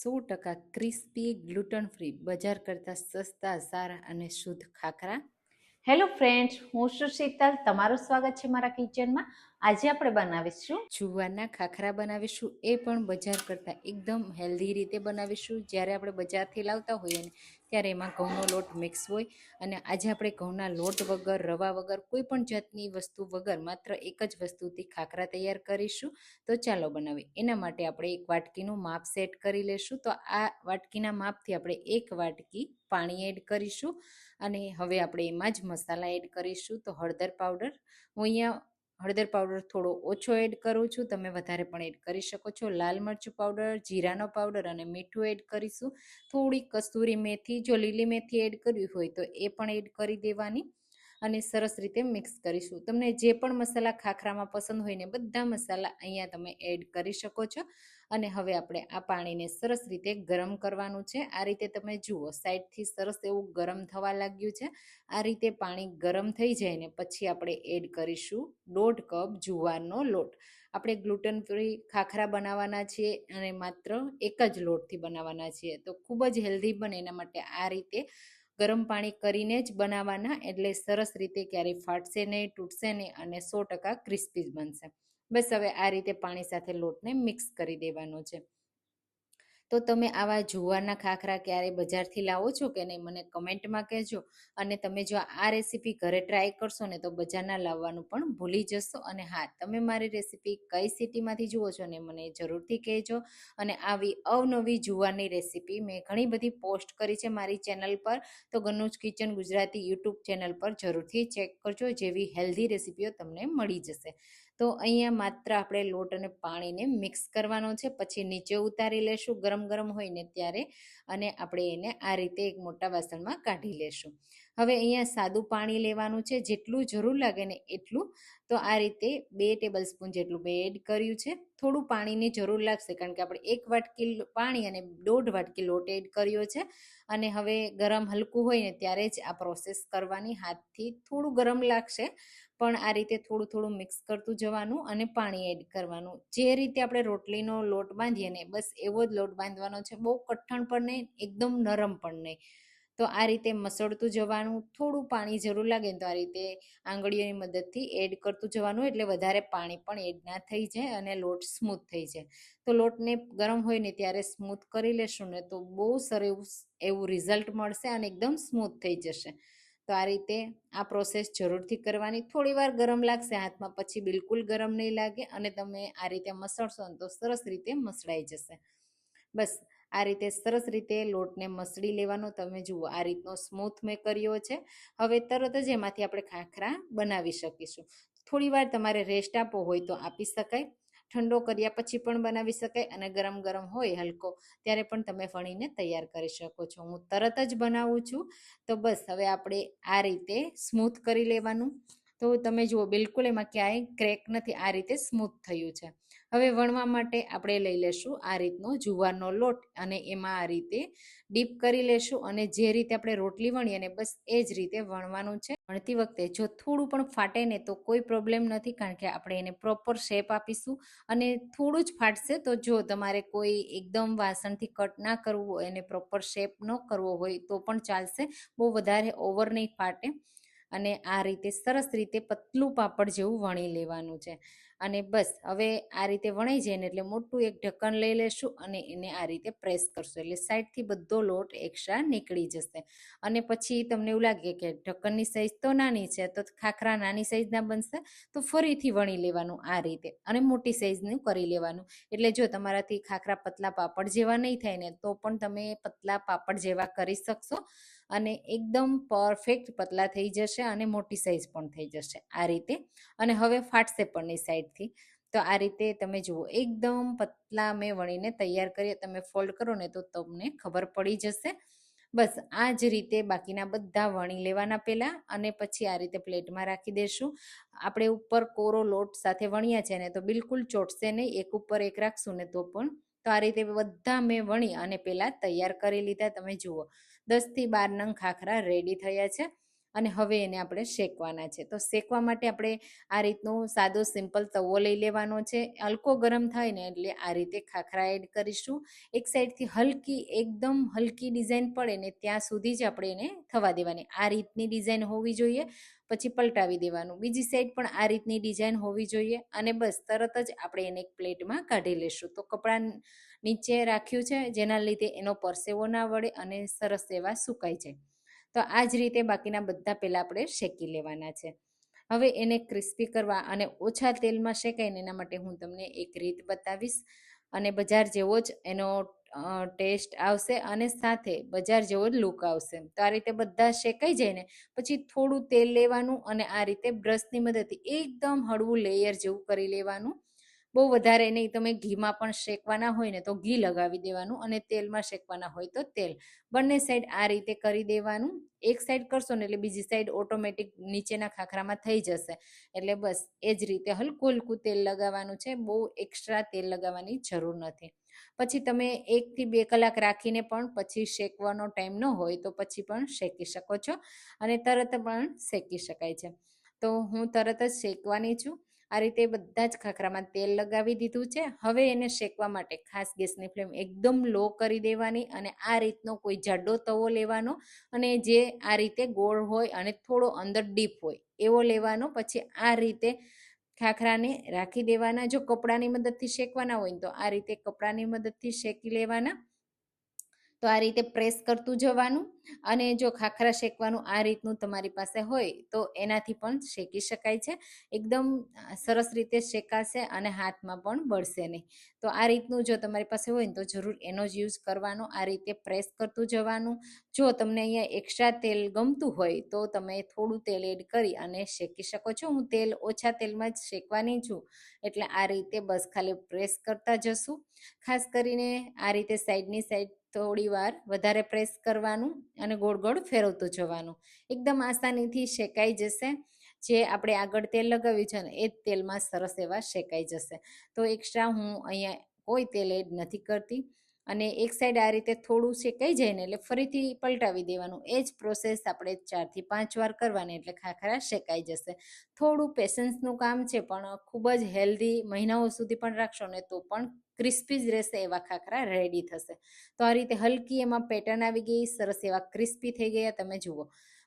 100% crispy gluten free બજાર કરતાં સસ્તા સારા અને શુદ્ધ ખાખરા. હેલો ફ્રેન્ડ્સ, હું છું શીતલ. તમારું સ્વાગત છે મારા કિચનમાં. આજે આપણે બનાવીશું જુવારના ખાખરા બનાવીશું, એ પણ બજાર કરતાં એકદમ હેલ્ધી રીતે બનાવીશું. જ્યારે આપણે બજારથી લાવતા હોઈએ ને ત્યારે એમાં ઘઉંનો લોટ મિક્સ હોય, અને આજે આપણે ઘઉંના લોટ વગર, રવા વગર, કોઈ પણ જાતની વસ્તુ વગર માત્ર એક જ વસ્તુથી ખાખરા તૈયાર કરીશું. તો ચાલો બનાવીએ. એના માટે આપણે એક વાટકીનું માપ સેટ કરી લેશું. તો આ વાટકીના માપથી આપણે એક વાટકી પાણી એડ કરીશું, અને હવે આપણે એમાં જ મસાલા એડ કરીશું. તો હળદર પાવડર, હું અહીંયા હળદર પાવડર થોડો ઓછો એડ કરું છું, તમે વધારે પણ એડ કરી શકો છો. લાલ મરચું પાવડર, જીરાનો પાવડર અને મીઠું એડ કરીશું. થોડી કસૂરી મેથી, જો લીલી મેથી એડ કરવી હોય તો એ પણ એડ કરી દેવાની, અને સરસ રીતે મિક્સ કરીશું. તમને જે પણ મસાલા ખાખરામાં પસંદ હોય ને બધા મસાલા અહીંયા તમે એડ કરી શકો છો. અને હવે આપણે આ પાણીને સરસ રીતે ગરમ કરવાનું છે. આ રીતે તમે જુઓ, સાઈડથી સરસ એવું ગરમ થવા લાગ્યું છે. આ રીતે પાણી ગરમ થઈ જાય ને પછી આપણે એડ કરીશું 1.5 કપ જુવારનો લોટ. આપણે ગ્લુટન ફ્રી ખાખરા બનાવવાના છીએ અને માત્ર એક જ લોટથી બનાવવાના છીએ, તો ખૂબ જ હેલ્ધી બને એના માટે આ રીતે ગરમ પાણી કરીને જ બનાવવાના, એટલે સરસ રીતે ક્યારેય ફાટશે નહીં, તૂટશે નહીં અને 100% ક્રિસ્પી બનશે. બસ હવે આ રીતે પાણી સાથે લોટને મિક્સ કરી દેવાનો છે. તો તમે આવા જુવારના ખાખરા ક્યારે બજારથી લાવો છો કે નહીં, મને કમેન્ટમાં કહેજો. અને તમે જો આ રેસીપી ઘરે ટ્રાય કરશો ને તો બજારના લાવવાનું પણ ભૂલી જશો. અને હા, તમે મારી રેસીપી કઈ સિટીમાંથી જુઓ છો ને મને જરૂરથી કહેજો. અને આવી અવનવી જુવારની રેસીપી મેં ઘણી બધી પોસ્ટ કરી છે મારી ચેનલ પર, તો ગનુજ કિચન ગુજરાતી યુટ્યુબ ચેનલ પર જરૂરથી ચેક કરજો. જેવી હેલ્ધી રેસીપીઓ તમને મળી જશે. તો અહીંયા માત્ર આપણે લોટ અને પાણીને મિક્સ કરવાનો છે, પછી નીચે ઉતારી લેશું ગરમ ગરમ હોય ને ત્યારે, અને આપણે એને આ રીતે એક મોટા વાસણમાં કાઢી લેશું. હવે અહીંયા સાદું પાણી લેવાનું છે, જેટલું જરૂર લાગે ને એટલું. તો આ રીતે 2 ટેબલ સ્પૂન જેટલું મેં એડ કર્યું છે. થોડું પાણીની જરૂર લાગશે કારણ કે આપણે 1 વાટકી પાણી અને 1.5 વાટકી લોટ એડ કર્યો છે. અને હવે ગરમ હલકું હોય ને ત્યારે જ આ પ્રોસેસ કરવાની. હાથથી થોડું ગરમ લાગશે, પણ આ રીતે થોડું થોડું મિક્સ કરતું જવાનું અને પાણી એડ કરવાનું. જે રીતે આપણે રોટલીનો લોટ બાંધીએ ને બસ એવો જ લોટ બાંધવાનો છે. બહુ કઠણ પણ નહીં, એકદમ નરમ પણ નહીં. તો આ રીતે મસળતું જવાનું. થોડું પાણી જરૂર લાગે ને તો આ રીતે આંગળીઓની મદદથી એડ કરતું જવાનું, એટલે વધારે પાણી પણ એડ ના થઈ જાય અને લોટ સ્મૂથ થઈ જાય. તો લોટને ગરમ હોય ને ત્યારે સ્મૂથ કરી લેશું ને તો બહુ સરસ એવું રિઝલ્ટ મળશે અને એકદમ સ્મૂથ થઈ જશે. તો આ રીતે આ પ્રોસેસ જરૂરથી કરવાની. થોડી વાર ગરમ લાગશે હાથમાં, પછી બિલકુલ ગરમ નહીં લાગે, અને તમે આ રીતે મસળશો ને તો સરસ રીતે મસળાઈ જશે. બસ આ રીતે સરસ રીતે લોટને મસળી લેવાનો. તમે જુઓ આ રીતનો સ્મૂથ મેં કર્યો છે. હવે તરત જ એમાંથી આપણે ખાખરા બનાવી શકીશું. થોડી વાર તમારે રેસ્ટ આપવો હોય તો આપી શકાય, ઠંડો કર્યા પછી પણ બનાવી શકાય, અને ગરમ ગરમ હોય હલકો ત્યારે પણ તમે વણીને તૈયાર કરી શકો છો. હું તરત જ બનાવું છું. તો બસ હવે આપણે આ રીતે સ્મૂથ કરી લેવાનું. તો તમે જુઓ બિલકુલ એમાં ક્યાંય ક્રેક નથી, આ રીતે સ્મૂથ થયું છે. હવે વણવા માટે આપણે લઈ લેશું આ રીતનો જુવારનો લોટ, અને એમાં આ રીતે ડીપ કરી લેશું, અને જે રીતે આપણે રોટલી વણીએ ને બસ એ જ રીતે વણવાનું છે. વણતી વખતે જો થોડું પણ ફાટે ને તો કોઈ પ્રોબ્લેમ નથી, કારણ કે આપણે એને પ્રોપર શેપ આપીશું. અને થોડું જ ફાટશે તો જો તમારે કોઈ એકદમ વાસણથી કટ ના કરવું હોય, એને પ્રોપર શેપ ન કરવો હોય તો પણ ચાલશે. બહુ વધારે ઓવર નહીં ફાટે. અને આ રીતે સરસ રીતે પતલું પાપડ જેવું વણી લેવાનું છે. અને બસ હવે આ રીતે વણાઈ જાય ને એટલે મોટું એક ઢક્કન લઈ લેશું, અને એને આ રીતે પ્રેસ કરશું એટલે સાઈડથી બધો લોટ એક્સ્ટ્રા નીકળી જશે. અને પછી તમને એવું લાગે કે ઢક્કનની સાઈઝ તો નાની છે, તો ખાખરા નાની સાઈઝના બનશે, તો ફરીથી વણી લેવાનું આ રીતે, અને મોટી સાઈઝનું કરી લેવાનું. એટલે જો તમારાથી ખાખરા પતલા પાપડ જેવા નહીં થાય ને તો પણ તમે પતલા પાપડ જેવા કરી શકશો, અને એકદમ પરફેક્ટ પતલા થઈ જશે અને મોટી સાઈઝ પણ થઈ જશે આ રીતે. અને હવે ફાટશે પણ નહીં સાઈડથી. તો આ રીતે તમે જુઓ એકદમ પતલા મેં વણીને તૈયાર કરીએ. તમે ફોલ્ડ કરો ને તો તમને ખબર પડી જશે. બસ આ જ રીતે બાકીના બધા વણી લેવાના પહેલાં, અને પછી આ રીતે પ્લેટમાં રાખી દેશું. આપણે ઉપર કોરો લોટ સાથે વણ્યા છે ને તો બિલકુલ ચોટશે નહીં, એક ઉપર એક રાખશું ને તો પણ. તો આ રીતે બધા મેં વણી અને પહેલાં તૈયાર કરી લીધા. તમે જુઓ 10 થી 12 નંગ ખાખરા રેડી થયા છે. અને હવે એને આપણે શેકવાના છે. તો શેકવા માટે આપણે આ રીતનો સાદો સિમ્પલ તવો લઈ લેવાનો છે. હલકો ગરમ થાય ને એટલે આ રીતે ખાખરા એડ કરીશું. એક સાઈડથી હલકી એકદમ હલકી ડિઝાઇન પડે ને ત્યાં સુધી જ આપણે એને થવા દેવાની. આ રીતની ડિઝાઇન હોવી જોઈએ, પછી પલટાવી દેવાનું. બીજી સાઈડ પણ આ રીતની ડિઝાઇન હોવી જોઈએ અને બસ તરત જ આપણે એને એક પ્લેટમાં કાઢી લેશું. તો કપડાં નીચે રાખ્યું છે જેના લીધે એનો પરસેવો ના વળે અને સરસ એવા સુકાઈ જાય. તો આ જ રીતે બાકીના બધા પહેલાં આપણે શેકી લેવાના છે. હવે એને ક્રિસ્પી કરવા અને ઓછા તેલમાં શેકાય ને એના માટે હું તમને એક રીત બતાવીશ અને બજાર જેવો જ એનો ટેસ્ટ આવશે અને સાથે બજાર જેવો જ લુક આવશે. તો આ રીતે બધા શેકાઈ જાય ને પછી થોડું તેલ લેવાનું અને આ રીતે બ્રશની મદદથી એકદમ હળવું લેયર જેવું કરી લેવાનું. બહુ વધારે નહીં. તમે ઘીમાં પણ શેકવાના હોય ને તો ઘી લગાવી દેવાનું અને તેલમાં શેકવાના હોય તો તેલ. બંને સાઈડ આ રીતે કરી દેવાનું. એક સાઈડ કરશો ને એટલે બીજી સાઈડ ઓટોમેટિક નીચેના ખાખરામાં થઈ જશે. એટલે બસ એ જ રીતે હલકું હલકું તેલ લગાવવાનું છે. બહુ એક્સ્ટ્રા તેલ લગાવવાની જરૂર નથી. પછી તમે 1 થી 2 કલાક રાખીને પણ પછી શેકવાનો ટાઈમ ન હોય તો પછી પણ શેકી શકો છો અને તરત પણ શેકી શકાય છે. તો હું તરત જ શેકવાની છું. આ રીતે બધા જ ખાખરામાં તેલ લગાવી દીધું છે. હવે એને શેકવા માટે ખાસ ગેસની ફ્લેમ એકદમ લો કરી દેવાની અને આ રીતનો કોઈ જાડો તવો લેવાનો અને જે આ રીતે ગોળ હોય અને થોડો અંદર ડીપ હોય એવો લેવાનો. પછી આ રીતે ખાખરાને રાખી દેવાના. જો કપડાની મદદથી શેકવાના હોય તો આ રીતે કપડાની મદદથી શેકી લેવાના. તો આ રીતે પ્રેસ કરતું જવાનું અને જો ખાખરા શેકવાનું આ રીતનું તમારી પાસે હોય તો એનાથી પણ શેકી શકાય છે. એકદમ સરસ રીતે શેકાશે અને હાથમાં પણ બળશે નહીં. તો આ રીતનું જો તમારી પાસે હોય ને તો જરૂર એનો જ યુઝ કરવાનો. આ રીતે પ્રેસ કરતું જવાનું. જો તમને અહીંયા એક્સ્ટ્રા તેલ ગમતું હોય તો તમે થોડું તેલ એડ કરી અને શેકી શકો છો. હું તેલ ઓછા તેલમાં જ શેકવાની છું એટલે આ રીતે બસ ખાલી પ્રેસ કરતા જશું. ખાસ કરીને આ રીતે સાઈડની સાઈડ થોડી વાર વધારે પ્રેસ કરવાનું અને ગોળ ગોળ ફેરવતું જવાનું. એકદમ આસાનીથી શેકાઈ જશે. જે આપણે આગળ તેલ લગાવ્યું છે ને એ જ તેલમાં સરસ એવા શેકાઈ જશે. તો એક્સ્ટ્રા હું અહીંયા કોઈ તેલ એડ નથી કરતી અને એક સાઈડ આ રીતે થોડું શેકાઈ જાય ને એટલે ફરીથી પલટાવી દેવાનું. એ જ પ્રોસેસ આપણે 4 થી 5 વાર કરવાની એટલે ખાખરા શેકાઈ જશે. થોડું પેશન્સનું કામ છે પણ ખૂબ જ હેલ્ધી. મહિનાઓ સુધી પણ રાખશો ને તો પણ ક્રિસ્પી જ રહેશે એવા ખાખરા રેડી થશે. તો આ રીતે હલકી એમાં પેટર્ન આવી ગઈ. સરસ એવા ક્રિસ્પી થઈ ગયા તમે જુઓ.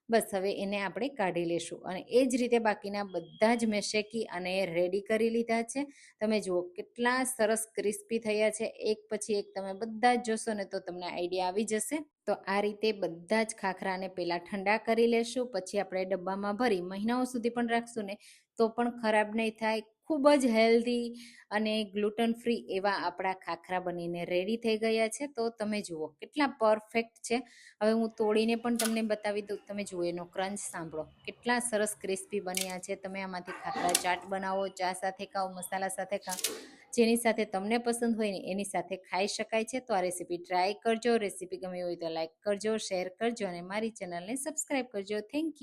બસ હવે એને આપણે કાઢી લેશું અને એ જ રીતે બાકીના બધા જ મેં શેકી અને રેડી કરી લીધા છે. તમે જુઓ કેટલા સરસ ક્રિસ્પી થયા છે. એક પછી એક તમે બધા જ જોશો ને તો તમને આઈડિયા આવી જશે. તો આ રીતે બધા જ ખાખરાને પહેલાં ઠંડા કરી લેશું. પછી આપણે ડબ્બામાં ભરી મહિનાઓ સુધી પણ રાખશું ને તો પણ ખરાબ નહીં થાય. ખૂબ જ હેલ્ધી અને ગ્લુટન ફ્રી એવા આપણા ખાખરા બનીને રેડી થઈ ગયા છે. તો તમે જુઓ કેટલા પરફેક્ટ છે. હવે હું તોડીને પણ તમને બતાવી દઉં. તમે જુઓ એનો ક્રંચ સાંભળો કેટલા સરસ ક્રિસ્પી બન્યા છે. તમે આમાંથી ખાખરા ચાટ બનાવો, ચા સાથે ખાઓ, મસાલા સાથે ખાઓ, જેની સાથે તમને પસંદ હોય ને એની સાથે ખાઈ શકાય છે. તો આ રેસીપી ટ્રાય કરજો. રેસીપી ગમી હોય તો લાઈક કરજો, શેર કરજો અને મારી ચેનલને સબસ્ક્રાઈબ કરજો. Thank you.